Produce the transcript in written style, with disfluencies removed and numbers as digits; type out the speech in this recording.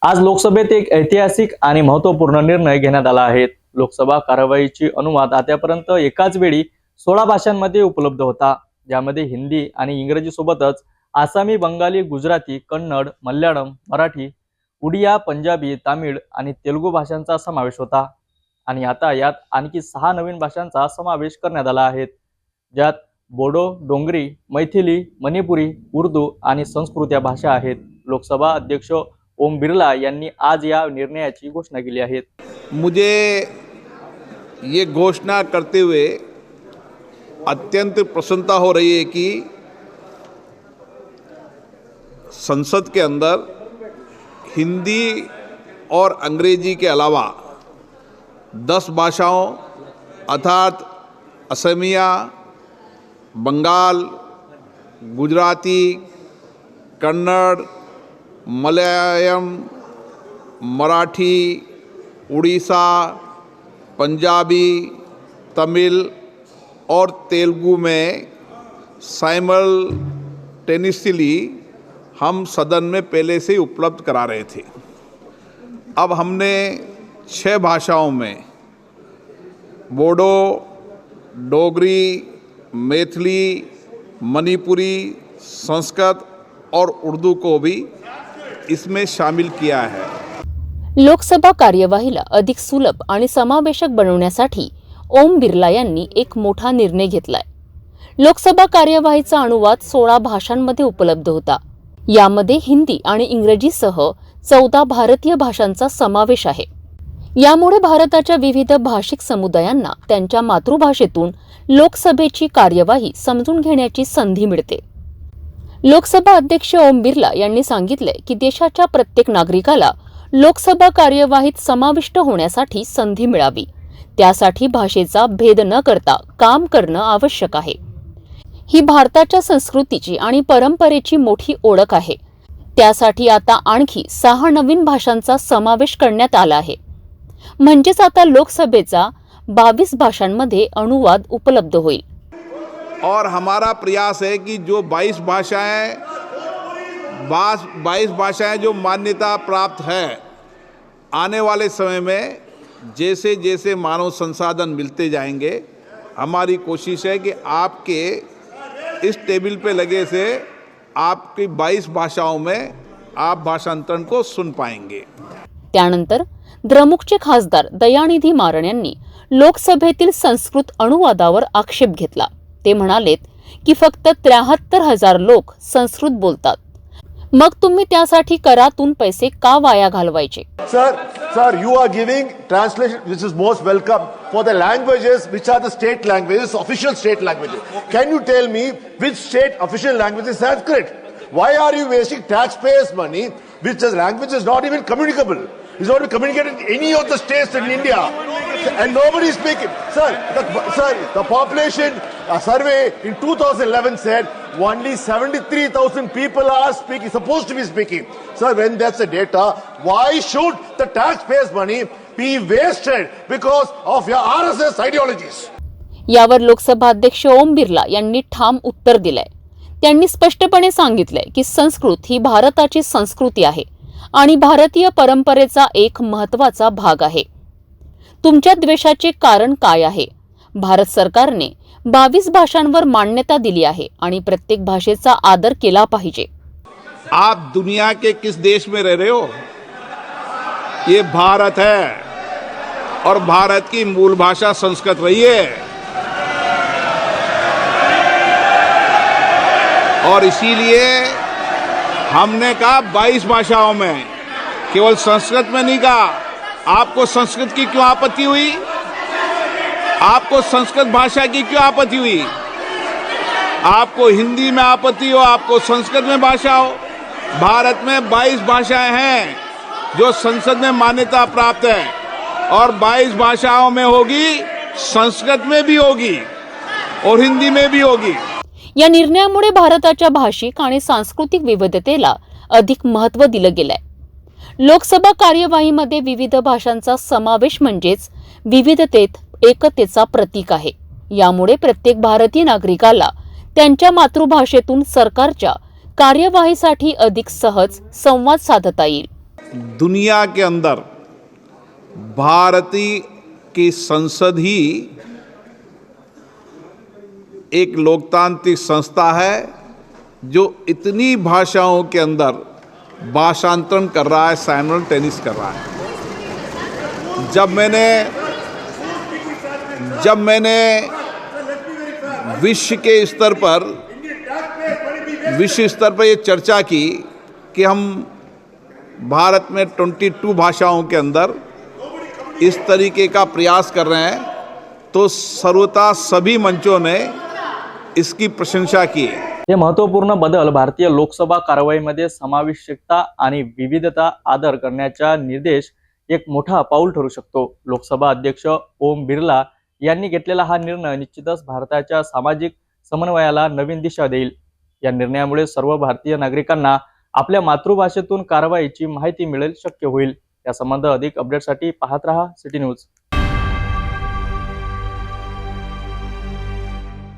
आज लोकसभेत एक ऐतिहासिक आणि महत्त्वपूर्ण निर्णय घेण्यात आला आहे। लोकसभा कारवाईची अनुवाद आतापर्यंत एकाच वेळी 16 भाषांमध्ये उपलब्ध होता, ज्यामध्ये हिंदी आणि इंग्रजी सोबतच आसामी, बंगाली, गुजराती, कन्नड, मल्याळम, मराठी, उडिया, पंजाबी, तामिळ आणि तेलुगू भाषांचा समावेश होता। आणि आता यात आणखी 6 नवीन भाषांचा समावेश करण्यात आला आहे, ज्यात बोडो, डोंगरी, मैथिली, मणिपुरी, उर्दू आणि संस्कृत या भाषा आहेत। लोकसभा अध्यक्ष ओम बिर्ला यांनी आज या निर्णयाची घोषणा केली आहे। मुझे ये घोषणा करते हुए अत्यंत प्रसन्नता हो रही है कि संसद के अंदर हिंदी और अंग्रेजी के अलावा 10 भाषाओं अर्थात असमिया, बंगाल, गुजराती, कन्नड़, मलयालम, मराठी, उड़ीसा, पंजाबी, तमिल और तेलुगु में साइमल्टेनियसली हम सदन में पहले से ही उपलब्ध करा रहे थे। अब हमने 6 भाषाओं में बोडो, डोगरी, मैथिली, मणिपुरी, संस्कृत और उर्दू को भी इसमें शामिल किया है। लोकसभा कार्यवाहीला अधिक सुलभ आणि समावेशक बनवण्यासाठी ओम बिर्ला यांनी एक मोठा निर्णय घेतलाय। लोकसभा कार्यवाहीचा अनुवाद 16 भाषांमध्ये उपलब्ध होता। यामध्ये हिंदी आणि इंग्रजीसह 14 भारतीय भाषांचा समावेश आहे। यामुळे भारताच्या विविध भाषिक समुदायांना त्यांच्या मातृभाषेतून लोकसभेची कार्यवाही समजून घेण्याची संधी मिळते। लोकसभा अध्यक्ष ओम बिर्ला यांनी सांगितले की देशाच्या प्रत्येक नागरिकाला लोकसभा कार्यवाहीत समाविष्ट होण्यासाठी संधी मिळावी, त्यासाठी भाषेचा भेद न करता काम करणं आवश्यक आहे। ही भारताच्या संस्कृतीची आणि परंपरेची मोठी ओळख आहे। त्यासाठी आता आणखी 6 नवीन भाषांचा समावेश करण्यात आला आहे। म्हणजेच आता लोकसभेचा 22 भाषांमध्ये अनुवाद उपलब्ध होईल। और हमारा प्रयास है कि जो 22 भाषाएं जो मान्यता प्राप्त है, आने वाले समय में जैसे जैसे मानव संसाधन मिलते जाएंगे, हमारी कोशिश है कि आपके इस टेबल पे लगे से आपकी 22 भाषाओं में आप भाषांतरण को सुन पाएंगे। त्यानंतर द्रमुकचे खासदार दयानिधी मारन यांनी लोकसभेतील संस्कृत अनुवादावर आक्षेप घेतला। ते म्हणालेत की फक्त 73,000 लोक संस्कृत बोलतात, मग तुम्ही त्यासाठी करातून पैसे का वाया घालवायचे? Sir, you are giving translation which is most welcome for the languages which are the state languages, official state languages. Can you tell me which state official language is Sanskrit? Why are you wasting taxpayers' money which the language is not even communicable? It's not communicated in any of the states in India, and nobody is speaking. Sir, the population survey in 2011 said only 73,000 people are speaking, supposed to be speaking. Sir, when that's the data, why should the taxpayers' money be wasted because of your RSS ideologies? यावर लोकसभा अध्यक्ष ओम बिर्ला यांनी ठाम उत्तर दिलंय। त्यांनी स्पष्टपणे सांगितलंय की संस्कृत ही भारताची संस्कृती आहे आणि भारतीय परंपरेचा एक महत्त्वाचा भाग आहे। तुमच्या द्वेषाचे कारण काय आहे? भारत सरकारने 22 भाषांवर मान्यता दिली आहे आणि प्रत्येक भाषेचा आदर केला पाहिजे। आप दुनिया के किस देश में रह रहे हो? ये भारत है और भारत की मूल भाषा संस्कृत रही है, और इसीलिए हमने कहा 22 भाषाओं में, केवल संस्कृत में नहीं कहा। आपको संस्कृत की क्यों आपत्ति हुई? आपको संस्कृत भाषा की क्यों आपत्ति हुई? आपको हिंदी में आपत्ति हो, आपको संस्कृत में भाषा हो। भारत में 22 भाषाएं हैं जो संसद में मान्यता प्राप्त है, और 22 भाषाओं में होगी, संस्कृत में भी होगी और हिंदी में भी होगी। या निर्णयामुळे भारताच्या भाषिक आणि सांस्कृतिक विविधतेला अधिक महत्त्व दिलं गेलंय। लोकसभा कार्यवाहीमध्ये विविध भाषांचा समावेश म्हणजेच विविधतेत एकतेचा प्रतीक आहे। यामुळे प्रत्येक भारतीय नागरिकाला त्यांच्या मातृभाषेतून सरकारच्या कार्यवाहीसाठी अधिक सहज संवाद साधता येईल। दुनिया के अंदर भारतीय की संसद ही एक लोकतांत्रिक संस्था है जो इतनी भाषाओं के अंदर भाषांतरण कर रहा है, साइमल्टेनियस कर रहा है। जब मैंने विश्व स्तर पर ये चर्चा की कि हम भारत में 22 भाषाओं के अंदर इस तरीके का प्रयास कर रहे हैं, तो सर्वथा सभी मंचों ने इसकी प्रशंसा की। हे महत्त्वपूर्ण बदल भारतीय लोकसभा कारवाईमध्ये समावेशकता आणि विविधता आदर करण्याचा निर्देश एक मोठा पाऊल ठरू शकतो। लोकसभा अध्यक्ष ओम बिर्ला यांनी घेतलेला हा निर्णय निश्चितच भारताच्या सामाजिक समन्वयाला नवीन दिशा देईल। या निर्णयामुळे सर्व भारतीय नागरिकांना आपल्या मातृभाषेतून कारवाईची माहिती मिळेल शक्य होईल। या संबंध अधिक अपडेटसाठी पाहत रहा सिटी न्यूज।